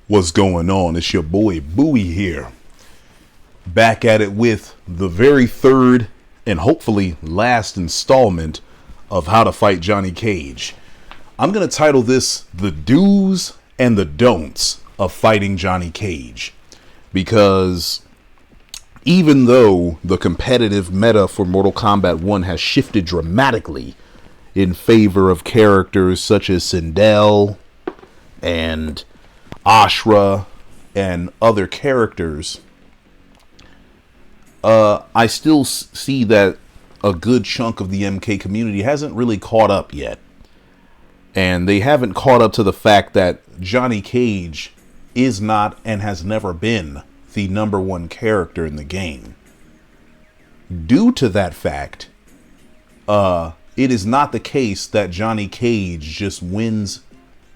What's going on? It's your boy Bowie here. Back at it with the very third and hopefully last installment of How to Fight Johnny Cage. I'm going to title this The Do's and the Don'ts of Fighting Johnny Cage. Because even though the competitive meta for Mortal Kombat 1 has shifted dramatically in favor of characters such as Sindel and Ashra and other characters, I still see that a good chunk of the MK community hasn't really caught up yet. And they haven't caught up to the fact that Johnny Cage is not and has never been the number one character in the game. Due to that fact, it is not the case that Johnny Cage just wins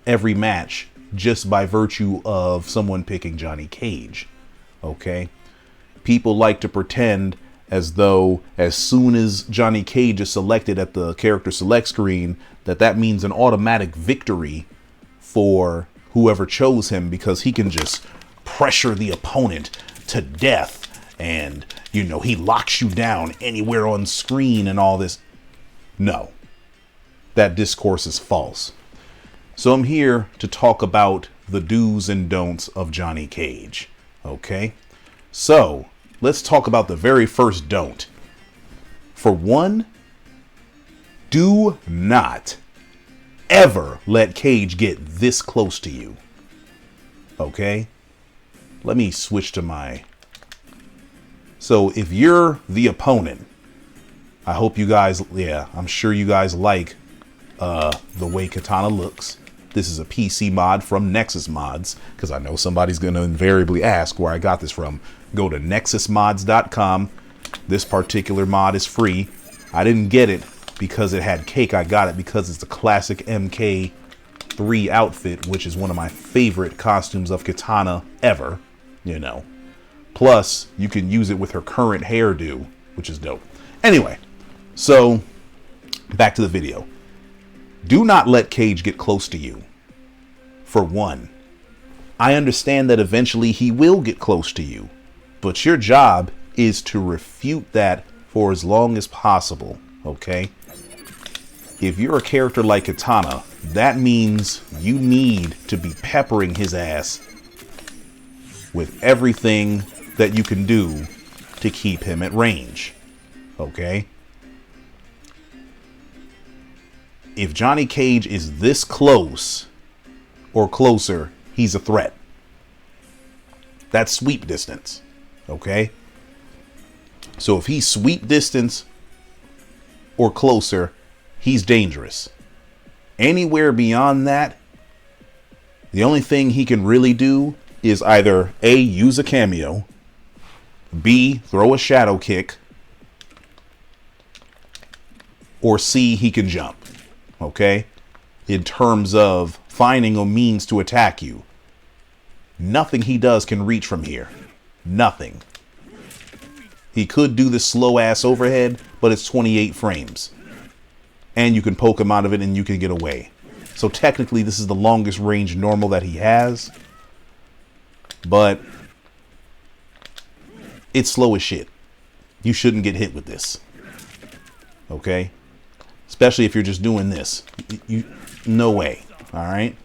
every match just by virtue of someone picking Johnny Cage. Okay? People like to pretend as though as soon as Johnny Cage is selected at the character select screen, that means an automatic victory for whoever chose him, because he can just pressure the opponent to death and, you know, he locks you down anywhere on screen and all this. No, that discourse is false. So I'm here to talk about the do's and don'ts of Johnny Cage. Okay, so let's talk about the very first don't. For one, do not ever let Cage get this close to you. Okay, let me switch to my... So if you're the opponent, I hope you guys, I'm sure you guys like the way Katana looks. This is a PC mod from Nexus Mods, because I know somebody's going to invariably ask where I got this from. Go to nexusmods.com. This particular mod is free. I didn't get it because it had cake. I got it because it's the classic MK3 outfit, which is one of my favorite costumes of Katana ever, you know. Plus, you can use it with her current hairdo, which is dope. Anyway, so back to the video. Do not let Cage get close to you. For one, I understand that eventually he will get close to you, but your job is to refute that for as long as possible, okay? If you're a character like Katana, that means you need to be peppering his ass with everything that you can do to keep him at range, okay? If Johnny Cage is this close or closer, he's a threat. That's sweep distance, okay? So if he's sweep distance or closer, he's dangerous. Anywhere beyond that, the only thing he can really do is either A, use a cameo, B, throw a shadow kick, or C, he can jump. Okay, in terms of finding a means to attack you, nothing he does can reach from here. Nothing. He could do the slow ass overhead, but it's 28 frames, and you can poke him out of it and you can get away. So technically this is the longest range normal that he has, but it's slow as shit. You shouldn't get hit with this. Okay, especially if you're just doing this. No way. All right.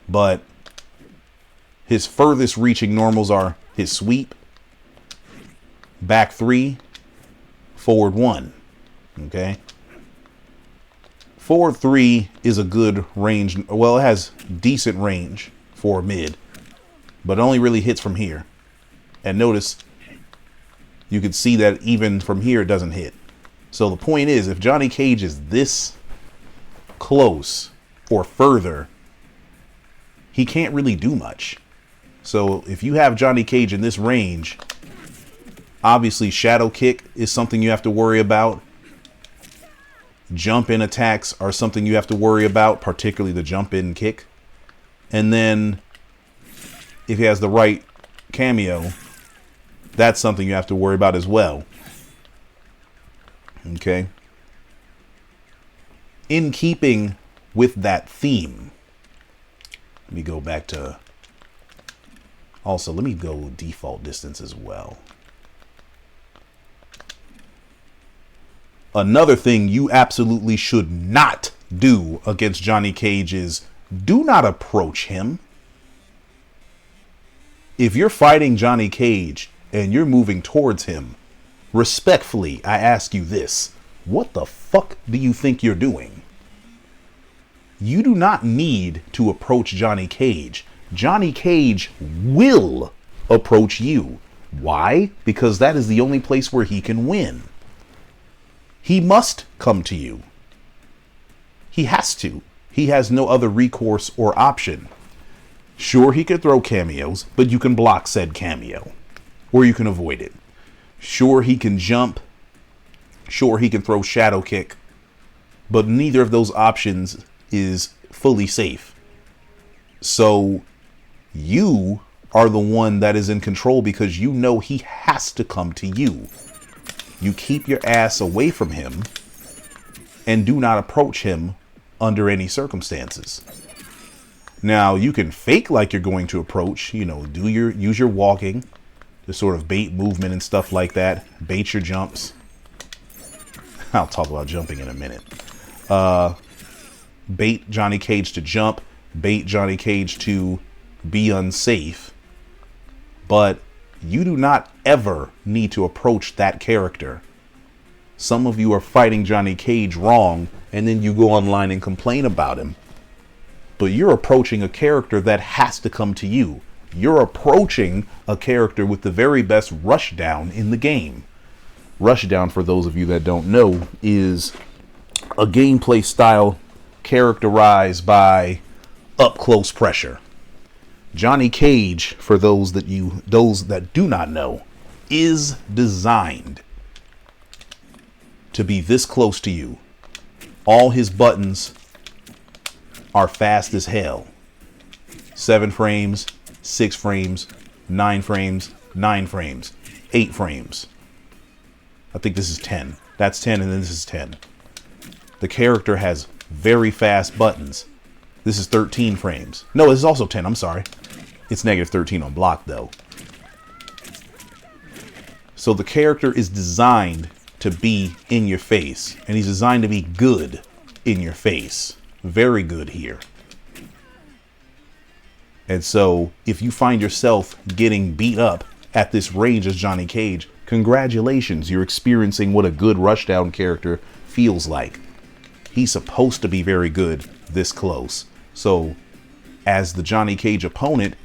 But his furthest reaching normals are his sweep, back 3, forward 1. Okay. Forward 3 is a good range. Well, it has decent range for mid, but it only really hits from here. And notice you can see that even from here it doesn't hit. So the point is, if Johnny Cage is this close or further, he can't really do much. So if you have Johnny Cage in this range, obviously shadow kick is something you have to worry about. Jump in attacks are something you have to worry about, particularly the jump in kick. And then if he has the right cameo, that's something you have to worry about as well. Okay. In keeping with that theme, let me go back to Also, let me go default distance as well. Another thing you absolutely should not do against Johnny Cage is do not approach him. If you're fighting Johnny Cage and you're moving towards him, respectfully, I ask you this. What the fuck do you think you're doing? You do not need to approach Johnny Cage. Johnny Cage will approach you. Why? Because that is the only place where he can win. He must come to you. He has to. He has no other recourse or option. Sure, he could throw cameos, but you can block said cameo. Or you can avoid it. Sure, he can jump. Sure, he can throw shadow kick. But neither of those options is fully safe. So you are the one that is in control because you know he has to come to you. You keep your ass away from him and do not approach him under any circumstances. Now, you can fake like you're going to approach, use your walking to sort of bait movement and stuff like that. Bait your jumps. I'll talk about jumping in a minute. Bait Johnny Cage to jump. Bait Johnny Cage to be unsafe. But you do not ever need to approach that character. Some of you are fighting Johnny Cage wrong, and then you go online and complain about him. But you're approaching a character that has to come to you. You're approaching a character with the very best rushdown in the game. Rushdown, for those of you that don't know, is a gameplay style characterized by up close pressure. Johnny Cage, for those that do not know, is designed to be this close to you. All his buttons are fast as hell. 7 frames, 6 frames, 9 frames, 9 frames, 8 frames. I think this is 10. That's 10 and then this is 10. The character has very fast buttons. This is 13 frames. No, this is also 10. I'm sorry. It's negative 13 on block though. So the character is designed to be in your face, and he's designed to be good in your face. Very good here. And so if you find yourself getting beat up at this range as Johnny Cage, congratulations, you're experiencing what a good rushdown character feels like. He's supposed to be very good this close. So as the Johnny Cage opponent,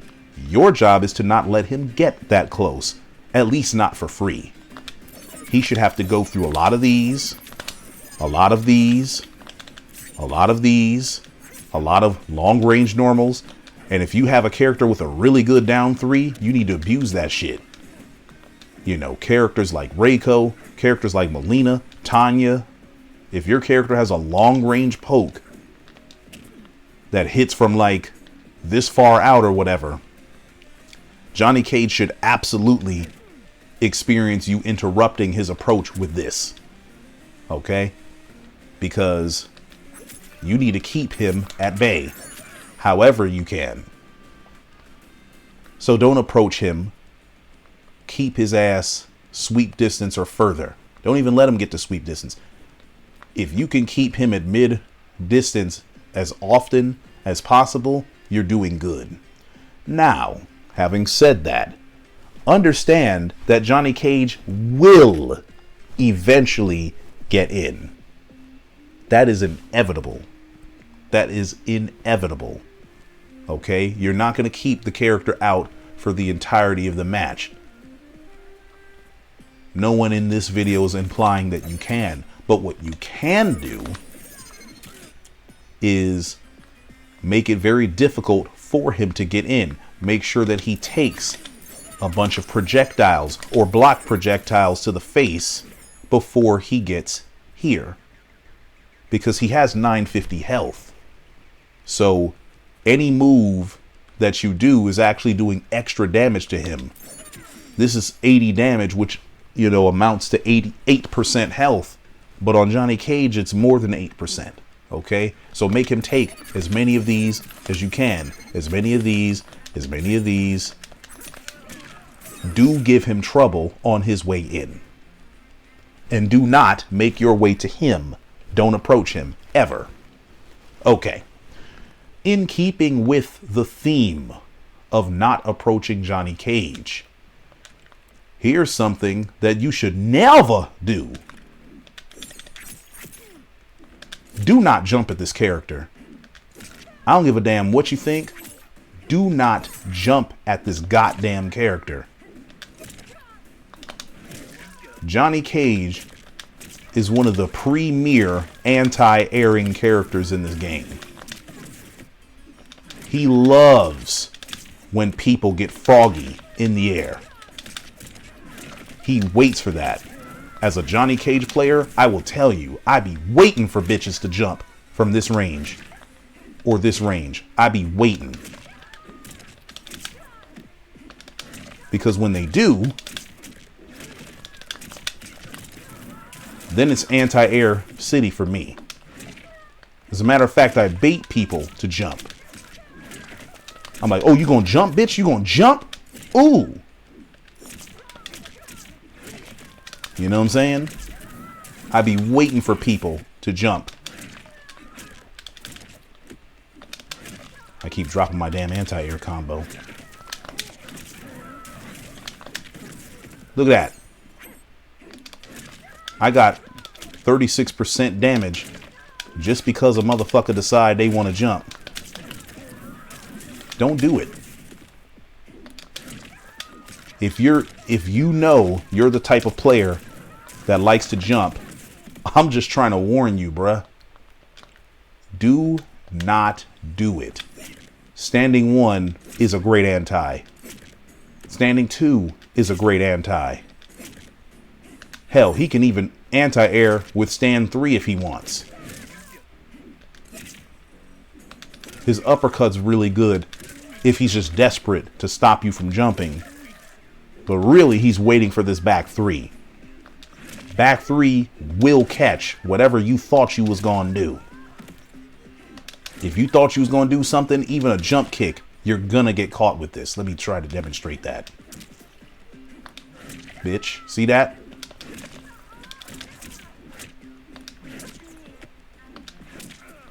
your job is to not let him get that close, at least not for free. He should have to go through a lot of these, a lot of these, a lot of these, a lot of long range normals. And if you have a character with a really good down 3, you need to abuse that shit. Characters like Reiko, characters like Melina, Tanya. If your character has a long range poke that hits from like this far out or whatever, Johnny Cage should absolutely experience you interrupting his approach with this. Okay? Because you need to keep him at bay however you can. So don't approach him. Keep his ass sweep distance or further. Don't even let him get to sweep distance. If you can keep him at mid distance as often as possible, you're doing good. Now, having said that, understand that Johnny Cage will eventually get in. That is inevitable. That is inevitable. Okay? You're not going to keep the character out for the entirety of the match. No one in this video is implying that you can. But what you can do is make it very difficult for him to get in. Make sure that he takes a bunch of projectiles or block projectiles to the face before he gets here. Because he has 950 health. So any move that you do is actually doing extra damage to him. This is 80 damage, which, amounts to 88% health. But on Johnny Cage, it's more than 8%. Okay? So make him take as many of these as you can. As many of these, as many of these, do give him trouble on his way in. And do not make your way to him. Don't approach him, ever. Okay. In keeping with the theme of not approaching Johnny Cage, here's something that you should never do. Do not jump at this character. I don't give a damn what you think. Do not jump at this goddamn character. Johnny Cage is one of the premier anti-airing characters in this game. He loves when people get froggy in the air. He waits for that. As a Johnny Cage player, I will tell you, I be waiting for bitches to jump from this range or this range. I be waiting. Because when they do, then it's anti-air city for me. As a matter of fact, I bait people to jump. I'm like, oh, you gonna jump, bitch? You gonna jump? Ooh. You know what I'm saying? I be waiting for people to jump. I keep dropping my damn anti-air combo. Look at that. I got 36% damage just because a motherfucker decide they want to jump. Don't do it. If you know you're the type of player that likes to jump, I'm just trying to warn you, bruh. Do not do it. Standing 1 is a great anti. Standing 2 is a great anti. Hell, he can even anti-air with stand 3 if he wants. His uppercut's really good if he's just desperate to stop you from jumping. But really, he's waiting for this back 3. Back 3 will catch whatever you thought you was going to do. If you thought you was going to do something, even a jump kick, you're going to get caught with this. Let me try to demonstrate that. Bitch, see that?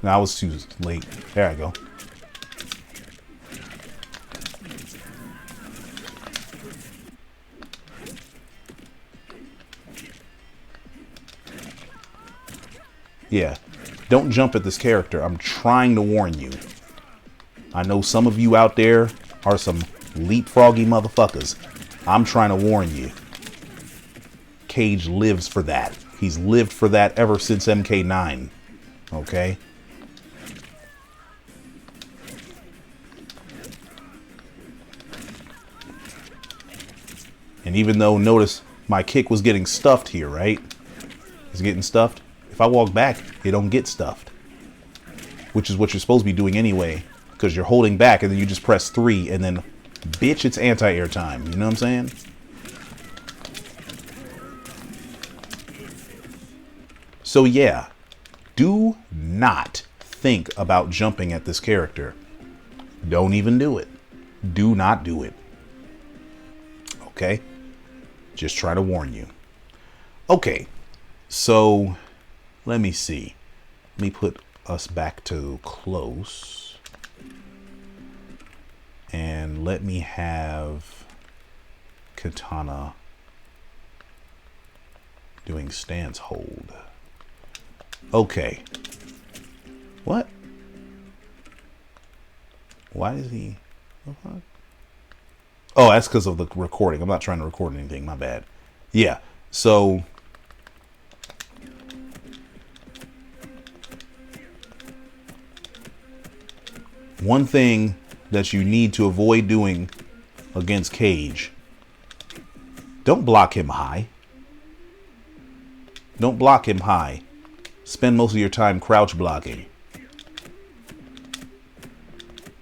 No, I was too late. There I go. Yeah, don't jump at this character. I'm trying to warn you. I know some of you out there are some leapfroggy motherfuckers. I'm trying to warn you. Cage lives for that. He's lived for that ever since MK1. Okay? And even though, notice, my kick was getting stuffed here, right? It's getting stuffed. If I walk back, it don't get stuffed. Which is what you're supposed to be doing anyway. Because you're holding back and then you just press 3 and then, bitch, it's anti-air time. You know what I'm saying? So yeah, do not think about jumping at this character. Don't even do it. Do not do it. Okay? Just try to warn you. Okay, so let me see. Let me put us back to close. And let me have Katana doing stance hold. Okay. What? Why is he... Oh, that's because of the recording. I'm not trying to record anything. My bad. Yeah. So... one thing that you need to avoid doing against Cage, don't block him high. Don't block him high. Spend most of your time crouch blocking.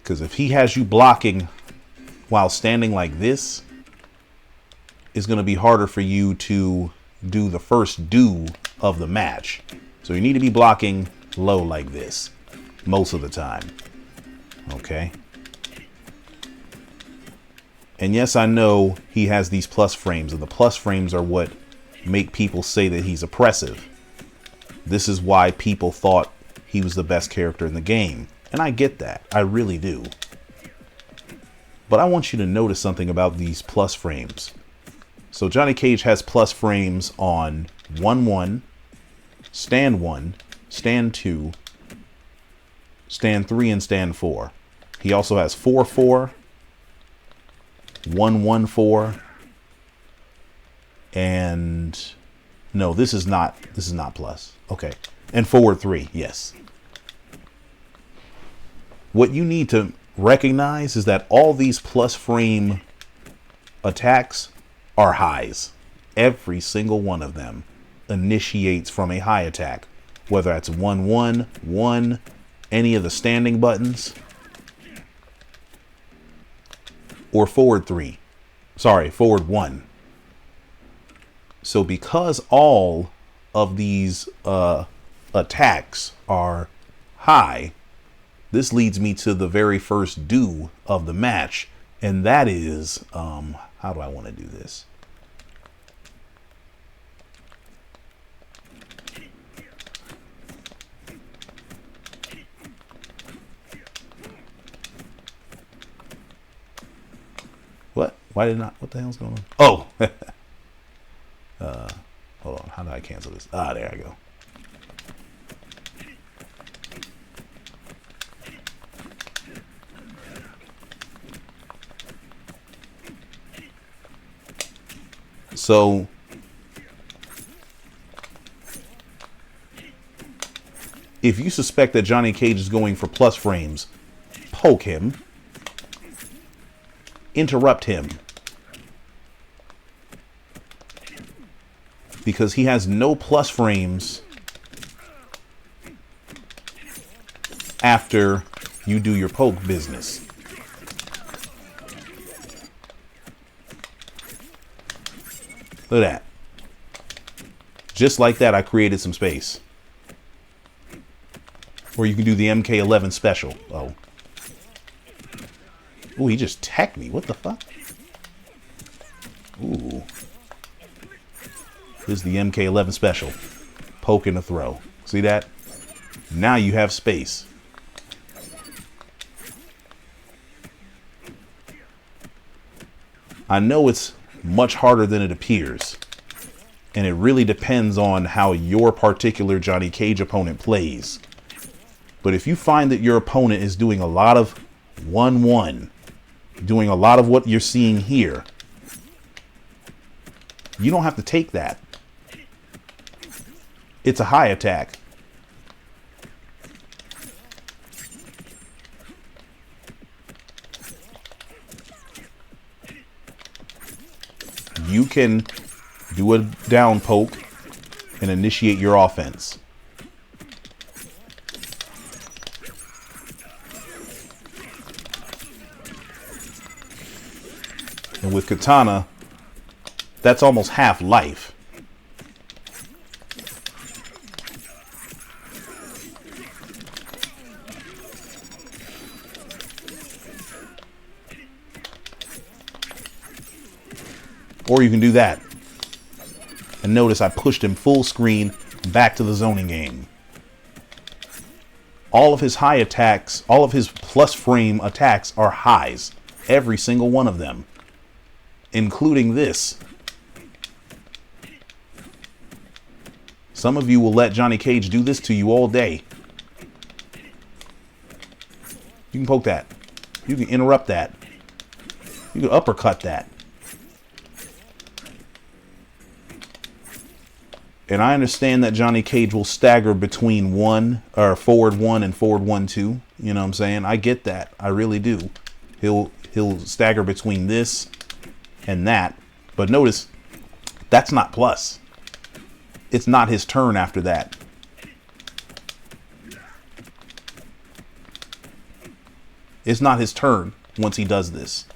Because if he has you blocking while standing like this, it's going to be harder for you to do the first do of the match. So you need to be blocking low like this most of the time. Okay. And yes, I know he has these plus frames, and the plus frames are what make people say that he's oppressive. This is why people thought he was the best character in the game. And I get that. I really do. But I want you to notice something about these plus frames. So Johnny Cage has plus frames on 1-1, stand 1, stand 2, stand 3, and stand 4. He also has 4-4, 1-1-4, and no, this is not plus. Okay. And forward 3, yes. What you need to recognize is that all these plus frame attacks are highs. Every single one of them initiates from a high attack, whether that's 1-1, 1, any of the standing buttons, or forward 3. Sorry, forward 1. So because all of these attacks are high, this leads me to the very first do of the match, and that is, how do I want to do this? What? Why did not? What the hell's going on? Oh! Hold on. How do I cancel this? Ah, there I go. So if you suspect that Johnny Cage is going for plus frames, poke him, interrupt him, because he has no plus frames after you do your poke business. Look at that. Just like that, I created some space. Or you can do the MK1 special. Oh. Ooh, he just teched me. What the fuck? Ooh. This is the MK1 special. Poke and a throw. See that? Now you have space. I know it's much harder than it appears. And it really depends on how your particular Johnny Cage opponent plays. But if you find that your opponent is doing a lot of 1-1, doing a lot of what you're seeing here, you don't have to take that. It's a high attack. You can do a down poke and initiate your offense. And with Katana, that's almost half life. Or you can do that. And notice I pushed him full screen back to the zoning game. All of his high attacks, all of his plus frame attacks are highs. Every single one of them. Including this. Some of you will let Johnny Cage do this to you all day. You can poke that. You can interrupt that. You can uppercut that. And I understand that Johnny Cage will stagger between forward 1 and forward 1-2. You know what I'm saying? I get that. I really do. He'll stagger between this and that. But notice, that's not plus. It's not his turn after that. It's not his turn once he does this.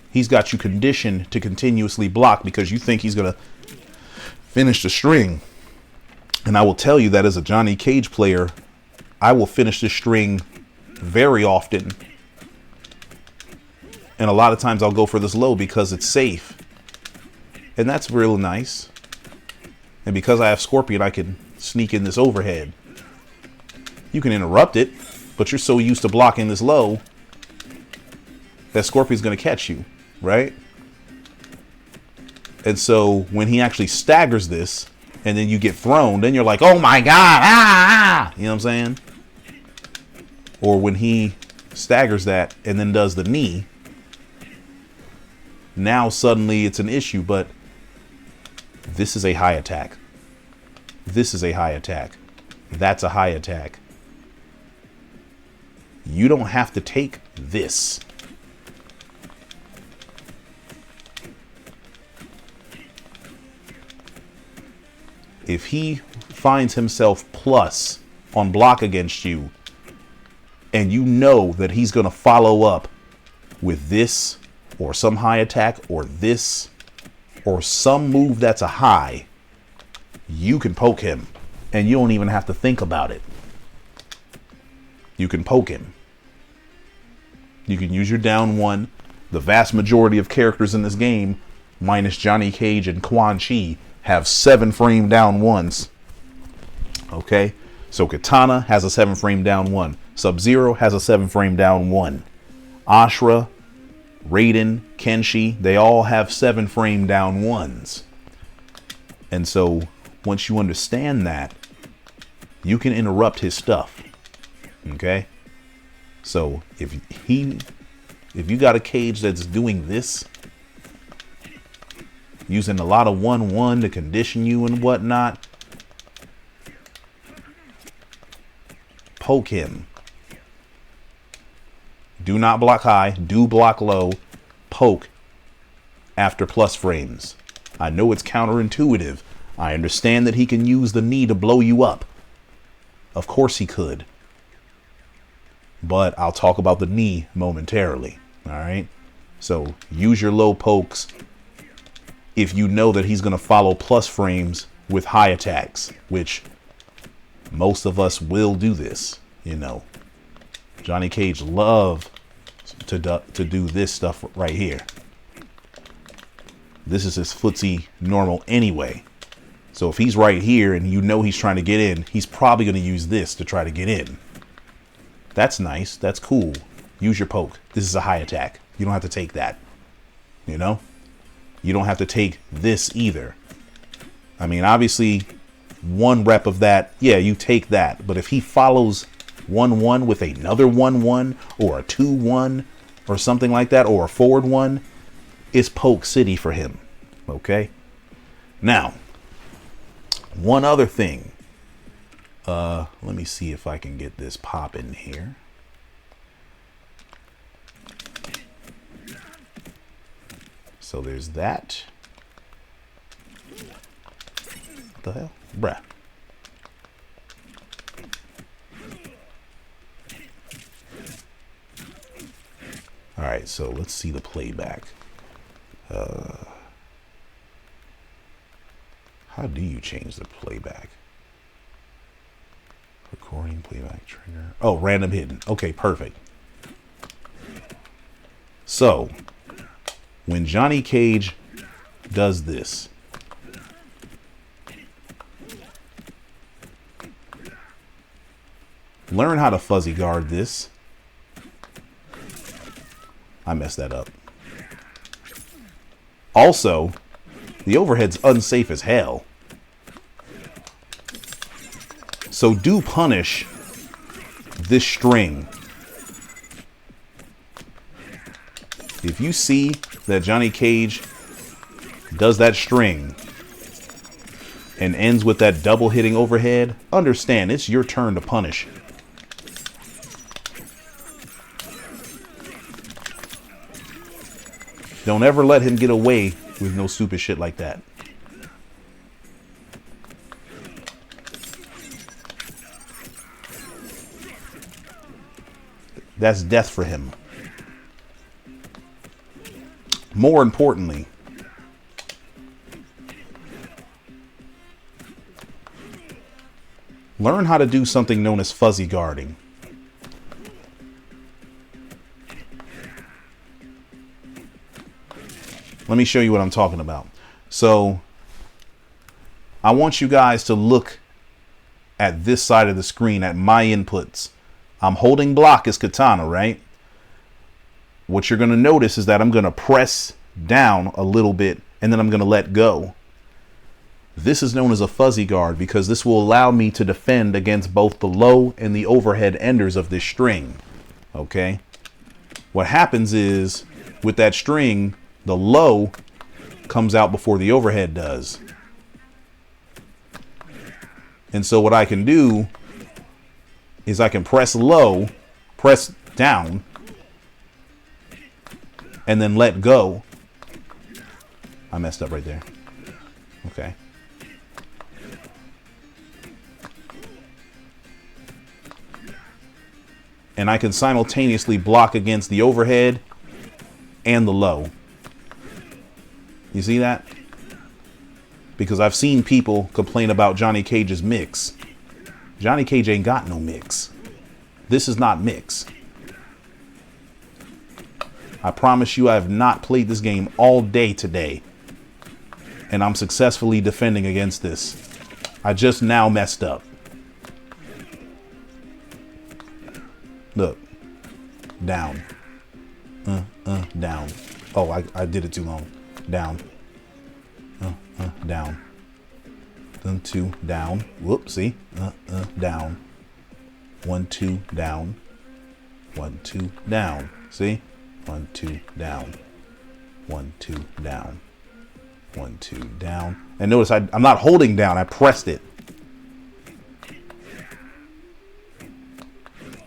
He's got you conditioned to continuously block because you think he's going to finish the string. And I will tell you that as a Johnny Cage player, I will finish the string very often And a lot of times I'll go for this low because it's safe. And that's real nice. And because I have Scorpion, I can sneak in this overhead. You can interrupt it, but you're so used to blocking this low that Scorpion's going to catch you, right? And so when he actually staggers this and then you get thrown, then you're like, oh my God, ah! You know what I'm saying? Or when he staggers that and then does the knee, now suddenly it's an issue, but this is a high attack. This is a high attack. That's a high attack. You don't have to take this. If he finds himself plus on block against you, and you know that he's going to follow up with this or some high attack or this or some move that's a high, you can poke him and you don't even have to think about it. You can poke him. You can use your down one. The vast majority of characters in this game, minus Johnny Cage and Quan Chi, have 7-frame down ones. Okay? So Katana has a 7-frame down one. Sub-Zero has a 7-frame down one. Ashura, Raiden, Kenshi, they all have 7-frame down ones. And so once you understand that, you can interrupt his stuff. Okay? So if you got a Cage that's doing this, using a lot of 1-1 to condition you and whatnot, poke him. Do not block high, do block low, poke after plus frames. I know it's counterintuitive. I understand that he can use the knee to blow you up. Of course he could. But I'll talk about the knee momentarily. All right. So use your low pokes if you know that he's going to follow plus frames with high attacks, which most of us will do this. You know, Johnny Cage loves to do this stuff right here. This is his footsie normal anyway. So if he's right here and you know he's trying to get in, he's probably going to use this to try to get in. That's nice. That's cool. Use your poke. This is a high attack. You don't have to take that. You know? You don't have to take this either. I mean, obviously, 1 rep of that, yeah, you take that. But if he follows 1-1 with another 1-1 or a 2-1 or something like that, or a forward 1, it's poke city for him. Okay? Now, one other thing. Let me see if I can get this popping here. So there's that. What the hell? Bruh. All right, so let's see the playback. How do you change the playback? Recording, playback, trigger. Oh, random hidden. Okay, perfect. So, when Johnny Cage does this, learn how to fuzzy guard this. I messed that up. Also, the overhead's unsafe as hell. So do punish this string. If you see that Johnny Cage does that string and ends with that double hitting overhead, understand it's your turn to punish. Don't ever let him get away with no stupid shit like that. That's death for him. More importantly, learn how to do something known as fuzzy guarding. Let me show you what I'm talking about. So I want you guys to look at this side of the screen at my inputs. I'm holding block as katana, right? What you're going to notice is that I'm going to press down a little bit and then I'm going to let go. This is known as a fuzzy guard because this will allow me to defend against both the low and the overhead enders of this string. Okay? What happens is with that string, the low comes out before the overhead does. And so what I can do is I can press low, press down, and then let go. I messed up right there. Okay. And I can simultaneously block against the overhead and the low. You see that? Because I've seen people complain about Johnny Cage's mix. Johnny Cage ain't got no mix. This is not mix. I promise you I have not played this game all day today. And I'm successfully defending against this. I just now messed up. Look. Down. Down. Oh, I did it too long. Down. Down. Then 2, down. Whoop, see? Down. 1, 2, down. 1, 2, down. See? 1, 2, down. 1, 2, down. 1, 2, down. And notice I'm not holding down. I pressed it.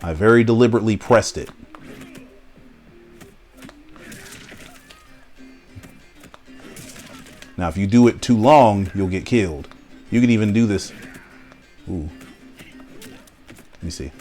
I very deliberately pressed it. Now, if you do it too long, you'll get killed. You can even do this. Ooh. Let me see.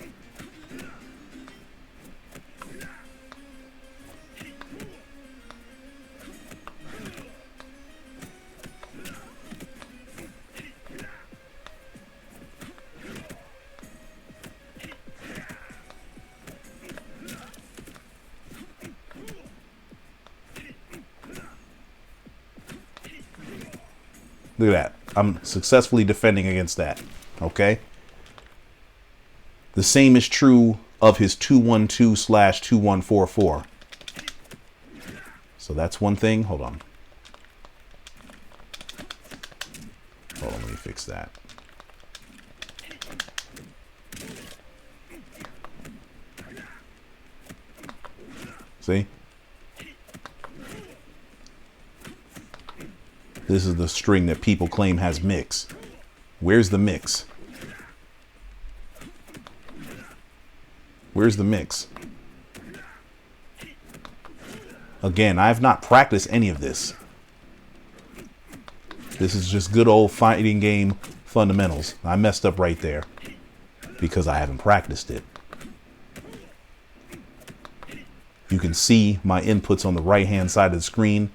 Look at that. I'm successfully defending against that. Okay. The same is true of his 212/2144. So that's one thing. Hold on. Hold on, let me fix that. See? This is the string that people claim has mix. Where's the mix? Where's the mix? Again, I have not practiced any of this. This is just good old fighting game fundamentals. I messed up right there because I haven't practiced it. You can see my inputs on the right hand side of the screen.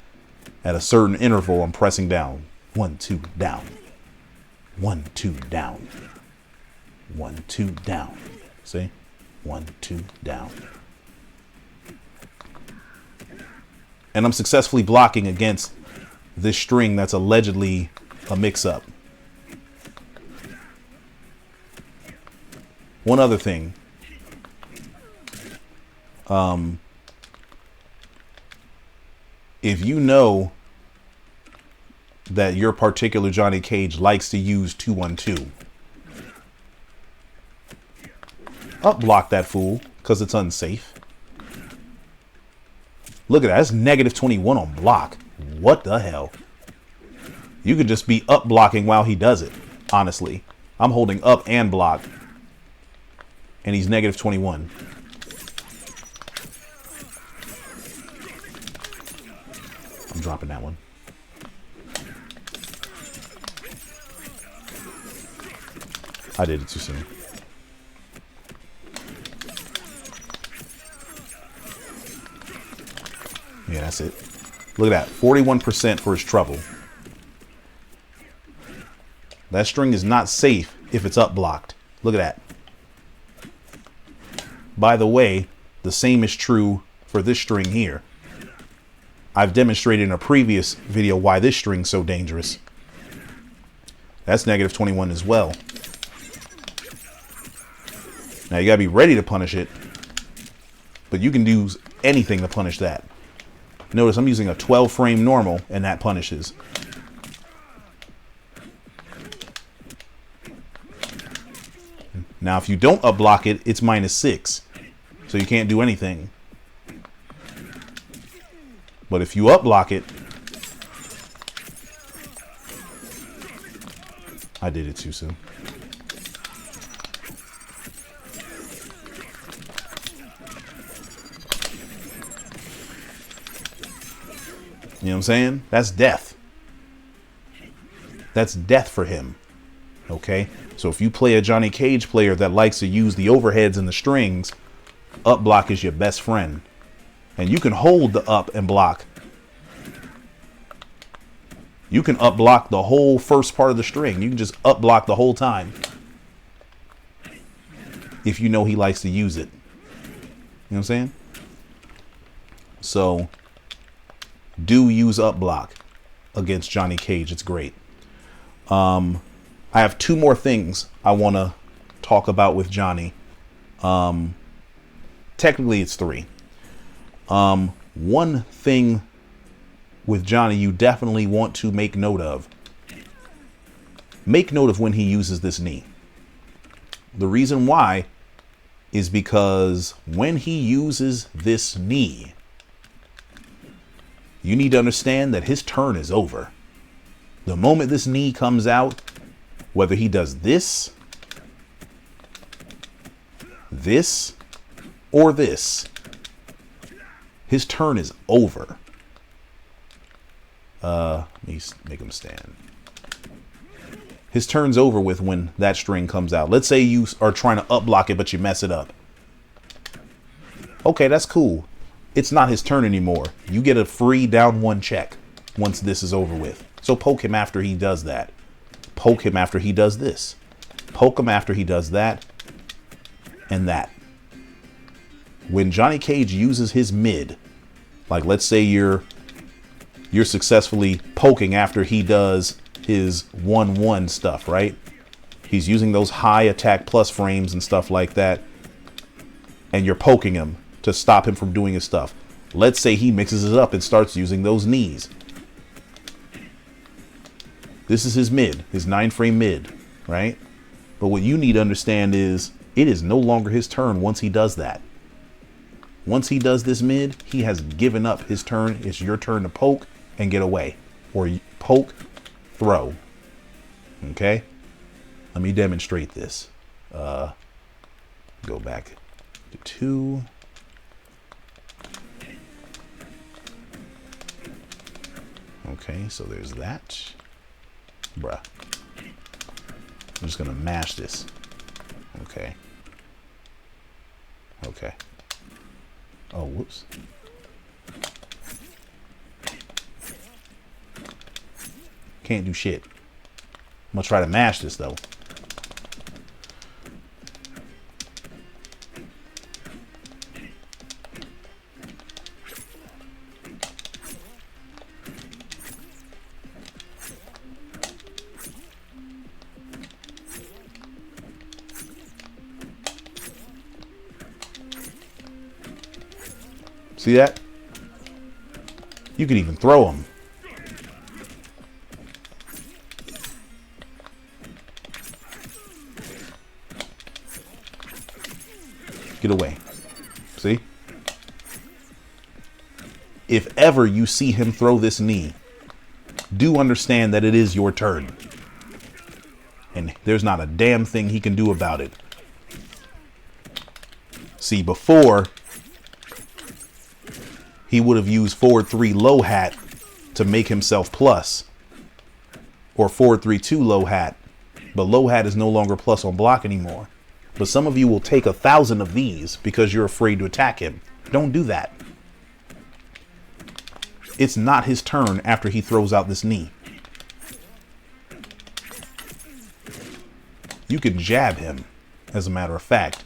At a certain interval, I'm pressing down. 1, 2, down. 1, 2, down. 1, 2, down. See? 1, 2, down. And I'm successfully blocking against this string that's allegedly a mix-up. One other thing. If you know that your particular Johnny Cage likes to use 212, up block that fool because it's unsafe. Look at that. That's -21 on block. What the hell? You could just be up blocking while he does it. Honestly, I'm holding up and block, and he's -21. I'm dropping that one. I did it too soon. Yeah, that's it. Look at that. 41% for his trouble. That string is not safe if it's up blocked. Look at that. By the way, the same is true for this string here. I've demonstrated in a previous video why this string's so dangerous. That's negative 21 as well. Now you gotta be ready to punish it, but you can do anything to punish that. Notice I'm using a 12 frame normal and that punishes. Now if you don't up block it, it's -6. So you can't do anything. But if you up block it, I did it too soon. You know what I'm saying? That's death. That's death for him. Okay? So if you play a Johnny Cage player that likes to use the overheads and the strings, up block is your best friend. And you can hold the up and block. You can up block the whole first part of the string. You can just up block the whole time. If you know he likes to use it. You know what I'm saying? So do use up block against Johnny Cage. It's great. I have 2 more things I want to talk about with Johnny. Technically it's 3. One thing with Johnny you definitely want to make note of. Make note of when he uses this knee. The reason why is because when he uses this knee, you need to understand that his turn is over. The moment this knee comes out, whether he does this, or this, his turn is over. Let me make him stand. His turn's over with when that string comes out. Let's say you are trying to up block it, but you mess it up. Okay, that's cool. It's not his turn anymore. You get a free down 1 check once this is over with. So poke him after he does that. Poke him after he does this. Poke him after he does that. And that. When Johnny Cage uses his mid, like let's say you're successfully poking after he does his 1-1 stuff, right? He's using those high attack plus frames and stuff like that. And you're poking him to stop him from doing his stuff. Let's say he mixes it up and starts using those knees. This is his mid, his 9-frame mid, right? But what you need to understand is it is no longer his turn once he does that. Once he does this mid, he has given up his turn. It's your turn to poke and get away. Or poke, throw. Okay? Let me demonstrate this. Go back to 2. Okay, so there's that. Bruh. I'm just gonna mash this. Okay. Okay. Oh, whoops. Can't do shit. I'm gonna try to mash this though. See that? You can even throw them. Get away. See? If ever you see him throw this knee, do understand that it is your turn. And there's not a damn thing he can do about it. See, before, he would have used forward 3 low hat to make himself plus. Or forward 3-2 low hat. But low hat is no longer plus on block anymore. But some of you will take 1,000 of these because you're afraid to attack him. Don't do that. It's not his turn after he throws out this knee. You can jab him, as a matter of fact.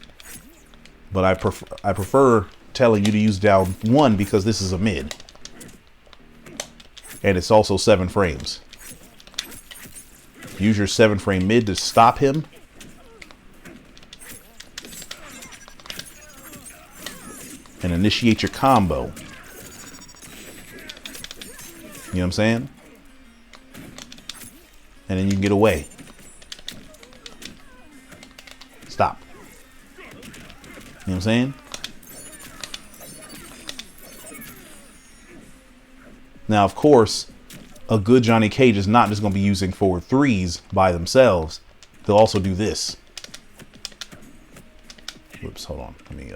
But I prefer telling you to use down 1 because this is a mid. And it's also 7 frames. Use your 7-frame mid to stop him. And initiate your combo. You know what I'm saying? And then you can get away. Stop. You know what I'm saying? Now, of course, a good Johnny Cage is not just going to be using forward 3s by themselves. They'll also do this. Whoops, hold on. Let me,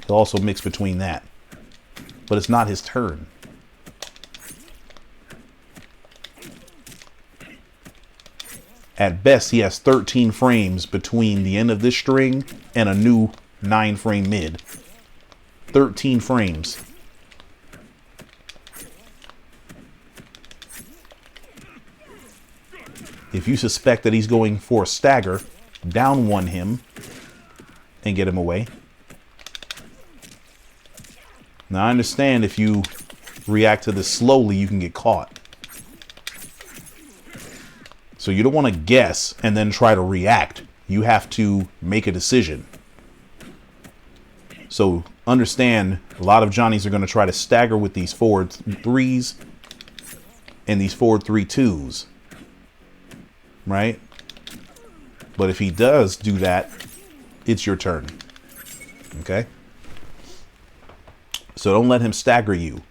He'll also mix between that. But it's not his turn. At best, he has 13 frames between the end of this string and a new 9-frame mid. 13 frames. If you suspect that he's going for a stagger, down 1 him and get him away. Now, I understand if you react to this slowly, you can get caught. So you don't want to guess and then try to react. You have to make a decision. So understand, a lot of Johnnies are going to try to stagger with these forward 3s and these forward 3-2s. Right? But if he does do that, it's your turn. Okay? So don't let him stagger you.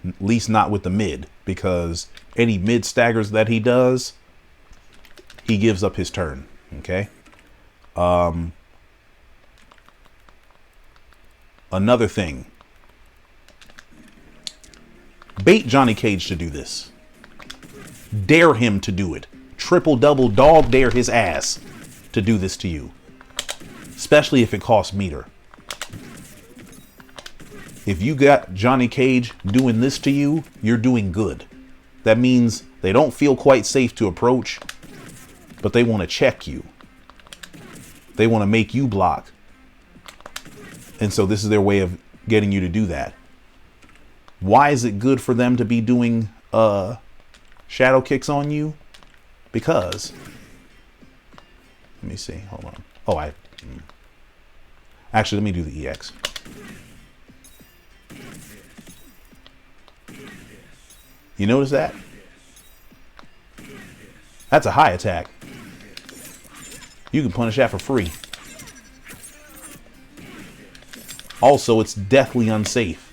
At least not with the mid. Because any mid staggers that he does, he gives up his turn. Okay? Another thing. Bait Johnny Cage to do this. Dare him to do it. Triple double dog dare his ass to do this to you. Especially if it costs meter. If you got Johnny Cage doing this to you, you're doing good. That means they don't feel quite safe to approach, but they want to check you. They want to make you block. And so this is their way of getting you to do that. Why is it good for them to be doing shadow kicks on you? Because, let me see, hold on. Oh, actually, let me do the EX. You notice that? That's a high attack. You can punish that for free. Also, it's deathly unsafe.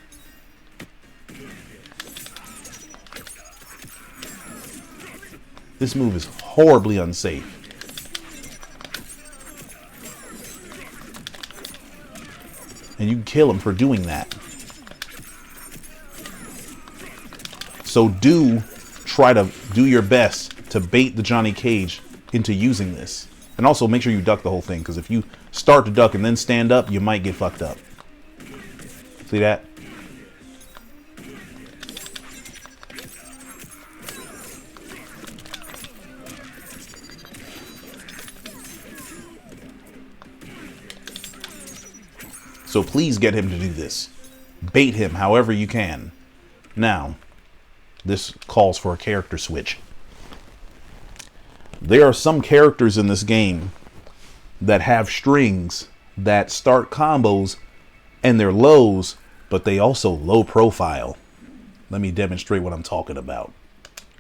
This move is horribly unsafe. And you can kill him for doing that. So try to do your best to bait the Johnny Cage into using this. And also make sure you duck the whole thing, because if you start to duck and then stand up, you might get fucked up. See that? So please get him to do this. Bait him however you can. Now, this calls for a character switch. There are some characters in this game that have strings that start combos and they're lows, but they also low profile. Let me demonstrate what I'm talking about.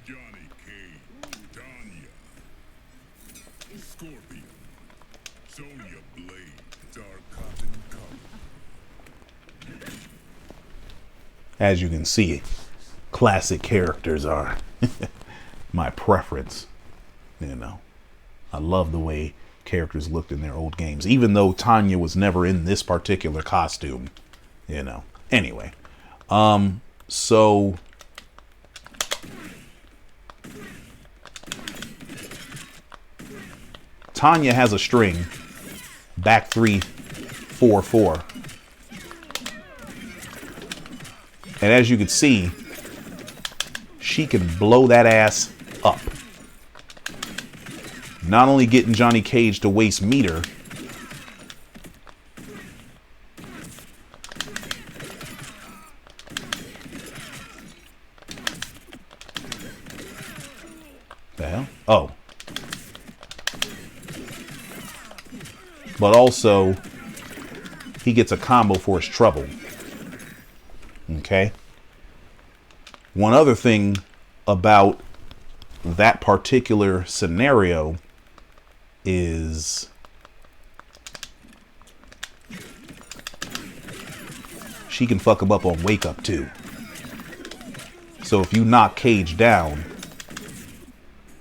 Johnny Cage, Tanya, Scorpion, Sonya Blade, Dark Cotton Cover. As you can see, classic characters are my preference. You know, I love the way characters looked in their old games, even though Tanya was never in this particular costume, you know. Anyway, so Tanya has a string, back 3, 4, 4. And as you can see, she can blow that ass up. not only getting Johnny Cage to waste meter, the hell? Oh. But also, he gets a combo for his trouble. Okay. One other thing about that particular scenario is she can fuck him up on wake up too. So if you knock Cage down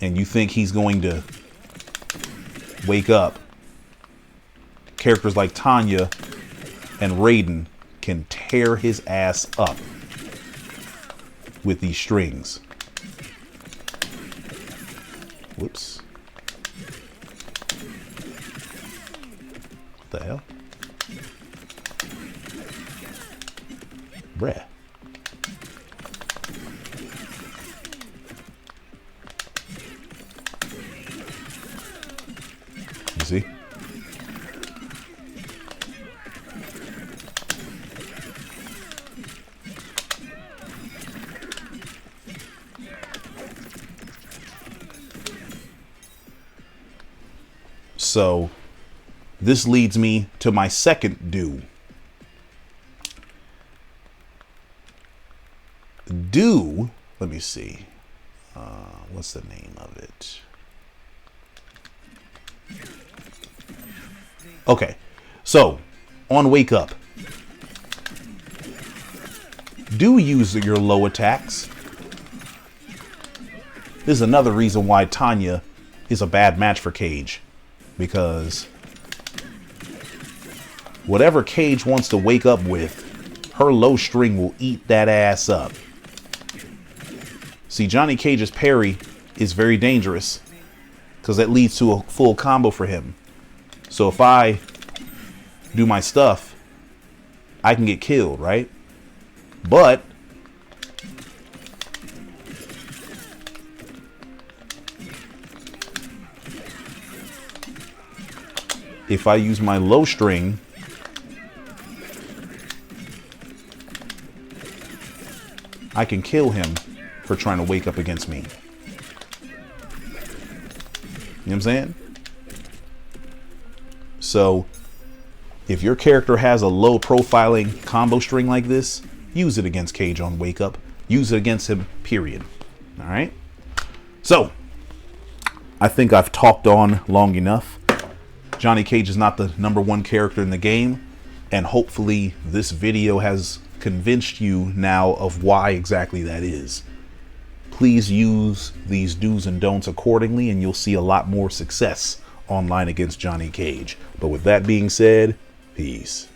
and you think he's going to wake up, characters like Tanya and Raiden can tear his ass up with these strings. Whoops. What the hell? Bruh. You see? So this leads me to my second do. Let me see. What's the name of it? Okay, so on wake up, do use your low attacks. This is another reason why Tanya is a bad match for Cage. Because whatever Cage wants to wake up with, her low string will eat that ass up. See, Johnny Cage's parry is very dangerous because that leads to a full combo for him. So if I do my stuff, I can get killed, right? But if I use my low string, I can kill him for trying to wake up against me. You know what I'm saying? So if your character has a low profiling combo string like this, use it against Cage on wake up. Use it against him, period. All right? So I think I've talked on long enough. Johnny Cage is not the #1 character in the game, and hopefully this video has convinced you now of why exactly that is. Please use these do's and don'ts accordingly, and you'll see a lot more success online against Johnny Cage. But with that being said, peace.